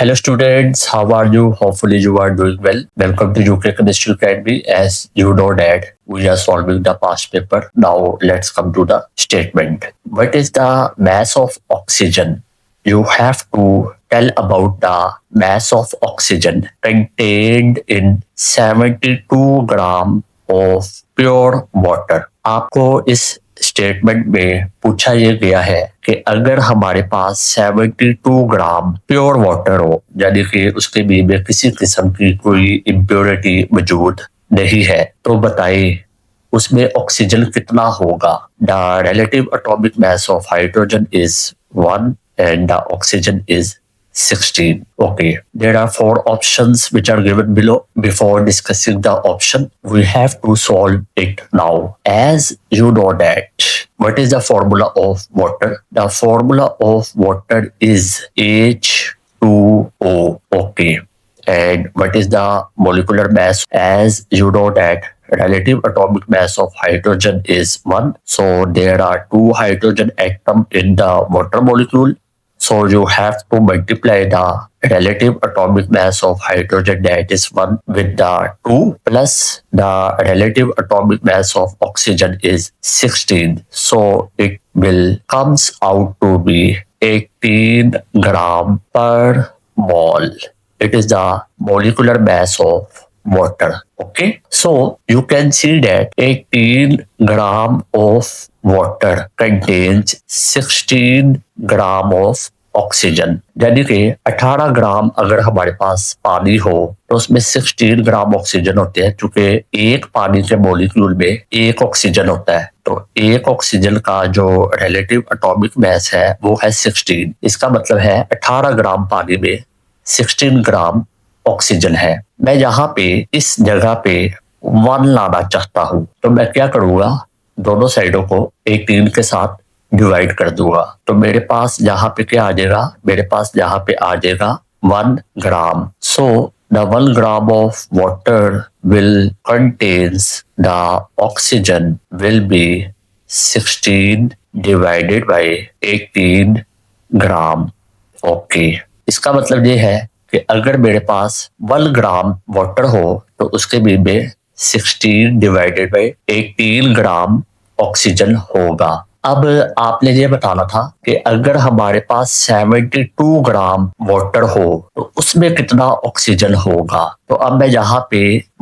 Hello students, how are you? Hopefully you are doing well. Welcome to UK Chemistry Academy. As you know that we are solving the past paper. Now let's come to the statement. What is the mass of oxygen? You have to tell about the mass of oxygen contained in 72 gram of pure water. आपको इस statement में पूछा यह गया है कि अगर हमारे पास 72 ग्राम प्योर वाटर हो, यानी कि उसके बीच में किसी किस्म की कोई इम्प्योरिटी मौजूद नहीं है, तो बताइए उसमें ऑक्सीजन कितना होगा। The relative atomic mass of hydrogen is 1 and the oxygen is 16. Okay, there are 4 options which are given below. Before discussing the option, we have to solve it now. As you know that, what is the formula of water? The formula of water is H2O. Okay, and what is the molecular mass? As you know that relative atomic mass of hydrogen is 1. So there are 2 hydrogen atoms in the water molecule. So you have to multiply the relative atomic mass of hydrogen, that is 1, with the 2 plus the relative atomic mass of oxygen is 16. So it will comes out to be 18 gram per mole. It is the molecular mass of water. Okay, so you can see that 18 gram of water contains 16 gram of oxygen, यानी कि 18 ग्राम अगर हमारे पास पानी हो तो उसमें 16 gram oxygen होते हैं। चूंकि एक पानी के मॉलिक्यूल में एक ऑक्सीजन होता है, तो एक ऑक्सीजन का जो रिलेटिव एटॉमिक मास है वो है 16। इसका मतलब है 18 ग्राम पानी में 16 ग्राम ऑक्सीजन है। मैं यहाँ पे इस जगह पे 1 लाना चाहता हूँ, तो मैं क्या करूंगा, दोनों साइडों को 18 के साथ डिवाइड कर दूंगा। तो मेरे पास यहाँ पे क्या आ जाएगा, मेरे पास यहाँ पे आ जाएगा 1 gram. So the 1 gram of water will contains the oxygen will be 16 divided by 18 gram. Okay, इसका मतलब ये है कि अगर मेरे पास 1 ग्राम वाटर हो तो उसके बीच में 16 डिवाइडेड बाय 18 ग्राम ऑक्सीजन होगा। अब आपने ये बताना था कि अगर हमारे पास 72 ग्राम वाटर हो तो उसमें कितना ऑक्सीजन होगा। तो अब मैं यहाँ पे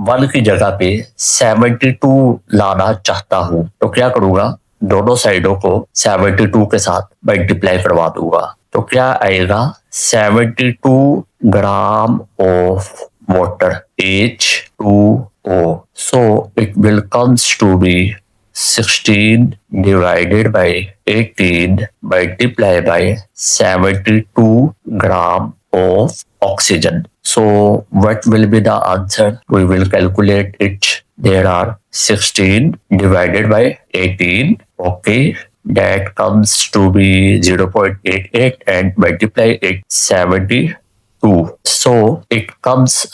1 की जगह पे 72 लाना चाहता हूँ, तो क्या करूंगा, दोनों साइडों को 72 के साथ मल्टीप्लाई करवा दूंगा। तो क्या आएगा, 72 ग्राम of water H2O. So it will comes to be 16 divided by 18 multiplied by 72 gram of oxygen. So what will be the answer? We will calculate it. There are 16 divided by 18. Okay, that comes to be 0.88 and multiply it 72. So it comes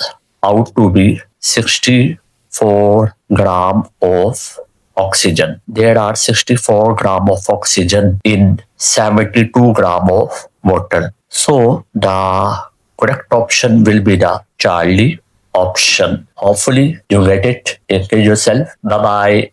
out to be 64 gram of oxygen. There are 64 gram of oxygen in 72 gram of water. So the correct option will be the Charlie option. Hopefully you get it. Take care of yourself. Bye bye.